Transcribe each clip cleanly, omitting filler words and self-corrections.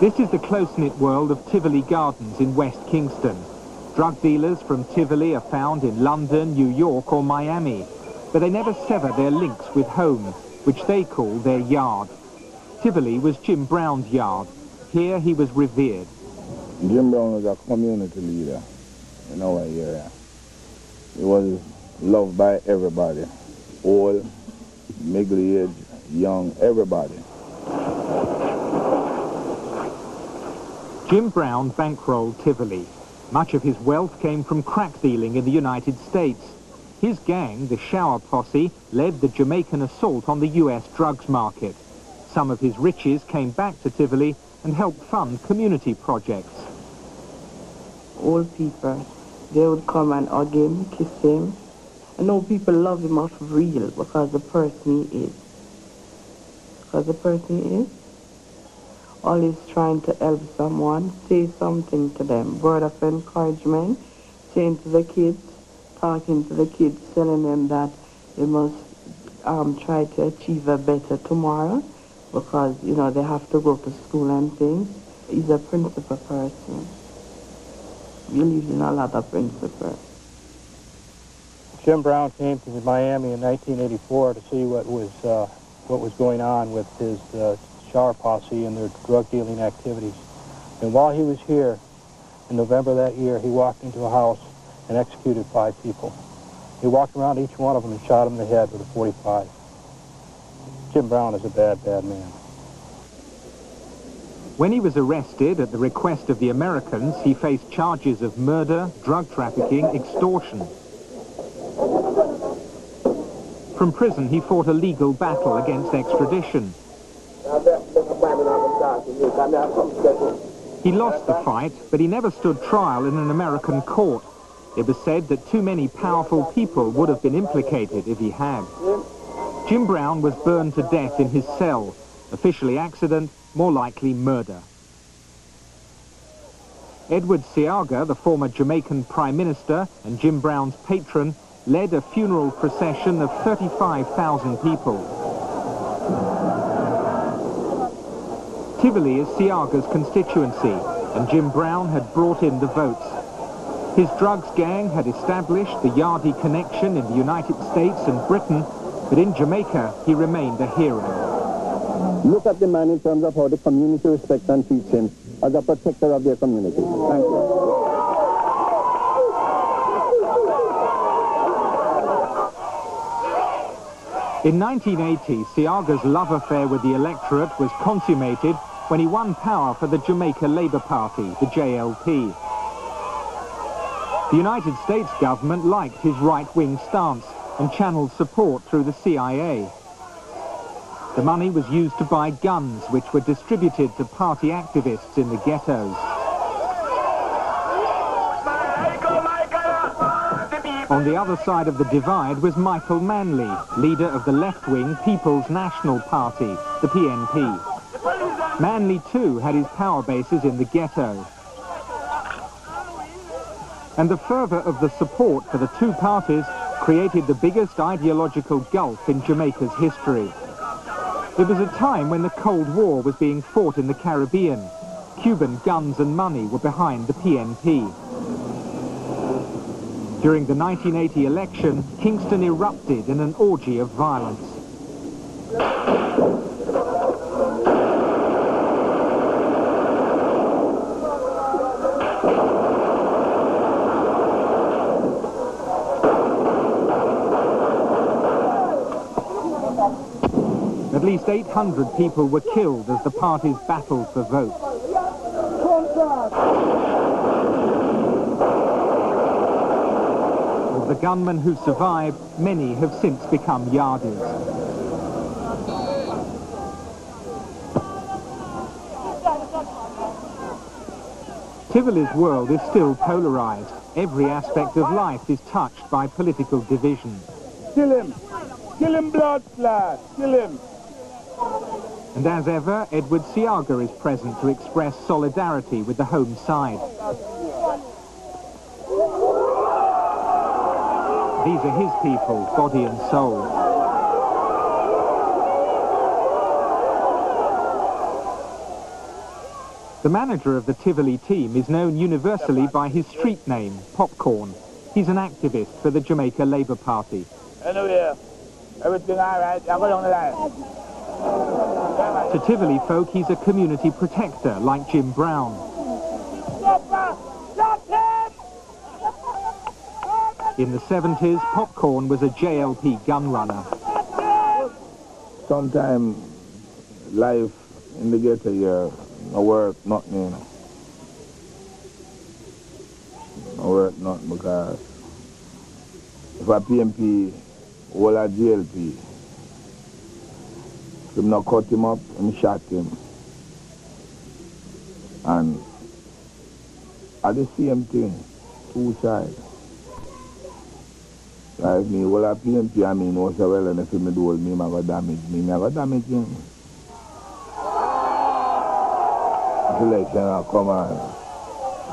This is the close-knit world of Tivoli Gardens in West Kingston. Drug dealers from Tivoli are found in London, New York or Miami, but they never sever their links with home, which they call their yard. Tivoli was Jim Brown's yard. Here he was revered. Jim Brown was a community leader in our area. He was loved by everybody, old, middle-aged, young, everybody. Jim Brown bankrolled Tivoli. Much of his wealth came from crack dealing in the United States. His gang, the Shower Posse, led the Jamaican assault on the US drugs market. Some of his riches came back to Tivoli and helped fund community projects. Old people, they would come and hug him, kiss him. And now people love him off real because the person he is. Because the person he is, always trying to help someone, say something to them, word of encouragement, saying to the kids, talking to the kids, telling them that they must try to achieve a better tomorrow because, you know, they have to go to school and things. He's a principled person. He believes in a lot of principles. Jim Brown came to Miami in 1984 to see what was going on with his Shower Posse and their drug dealing activities. And while he was here, in November that year, he walked into a house and executed 5 people. He walked around each one of them and shot them in the head with a .45. Jim Brown is a bad, bad man. When he was arrested at the request of the Americans, he faced charges of murder, drug trafficking, extortion. From prison, he fought a legal battle against extradition. He lost the fight, but he never stood trial in an American court. It was said that too many powerful people would have been implicated if he had. Jim Brown was burned to death in his cell. Officially accident, more likely murder. Edward Seaga, the former Jamaican Prime Minister and Jim Brown's patron, led a funeral procession of 35,000 people. Tivoli is Seaga's constituency, and Jim Brown had brought in the votes. His drugs gang had established the Yardie connection in the United States and Britain, but in Jamaica he remained a hero. Look at the man in terms of how the community respects and treats him as a protector of their community. Thank you. In 1980, Seaga's love affair with the electorate was consummated when he won power for the Jamaica Labour Party, the JLP. The United States government liked his right-wing stance and channeled support through the CIA. The money was used to buy guns, which were distributed to party activists in the ghettos. On the other side of the divide was Michael Manley, leader of the left-wing People's National Party, the PNP. Manley, too, had his power bases in the ghetto. And the fervour of the support for the two parties created the biggest ideological gulf in Jamaica's history. It was a time when the Cold War was being fought in the Caribbean. Cuban guns and money were behind the PNP. During the 1980 election, Kingston erupted in an orgy of violence. At least 800 people were killed as the parties battled for votes. Of the gunmen who survived, many have since become yardies. Tivoli's world is still polarized. Every aspect of life is touched by political division. Kill him! Kill him, blood splash! Kill him! And as ever, Edward Seaga is present to express solidarity with the home side. These are his people, body and soul. The manager of the Tivoli team is known universally by his street name, Popcorn. He's an activist for the Jamaica Labour Party. Anyway, everything all right, I go down the line. To Tivoli folk, he's a community protector, like Jim Brown. In the 70s, Popcorn was a JLP gun runner. Sometimes life in the ghetto here, no work, nothing, you know. No work, nothing, because if a PMP or a JLP, if him not cut him up, him shot him. And at the same thing, two sides. Like me, well, a PMP, I mean, was well, and if me do me, I go damage me, I go damage him. The election will come on,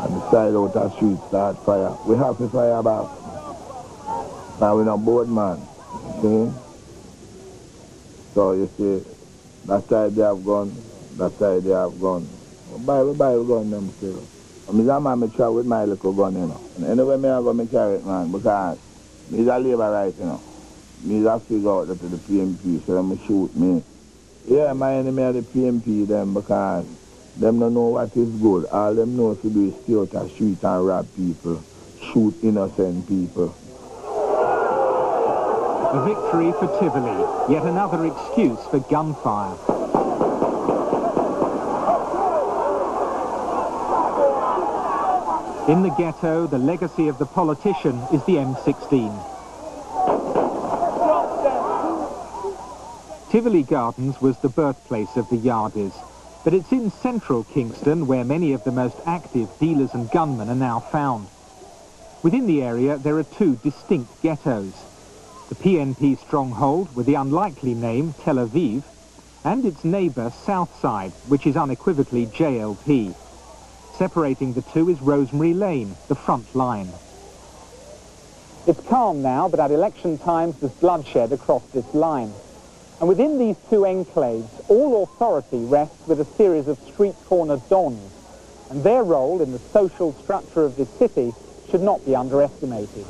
and the side out the street start fire. We have to fire back. Now we're not board, man. See? So you see, that side they have gun, that side they have gun. Buy gun them still. I mean, that man me try with my little gun, you know. And anyway, me I go me carry it, man, because me's a labor right, you know. Me's a figure out that to the PMP, so them shoot me. Yeah, my enemy are the PMP them, because them don't know what is good. All them know to do is stay out the street and rob people, shoot innocent people. A victory for Tivoli, yet another excuse for gunfire. In the ghetto, the legacy of the politician is the M16. Tivoli Gardens was the birthplace of the Yardies, but it's in central Kingston where many of the most active dealers and gunmen are now found. Within the area, there are two distinct ghettos. The PNP stronghold with the unlikely name Tel Aviv, and its neighbour Southside, which is unequivocally JLP. Separating the two is Rosemary Lane, the front line. It's calm now, but at election times there's bloodshed across this line. And within these two enclaves, all authority rests with a series of street corner dons, and their role in the social structure of this city should not be underestimated.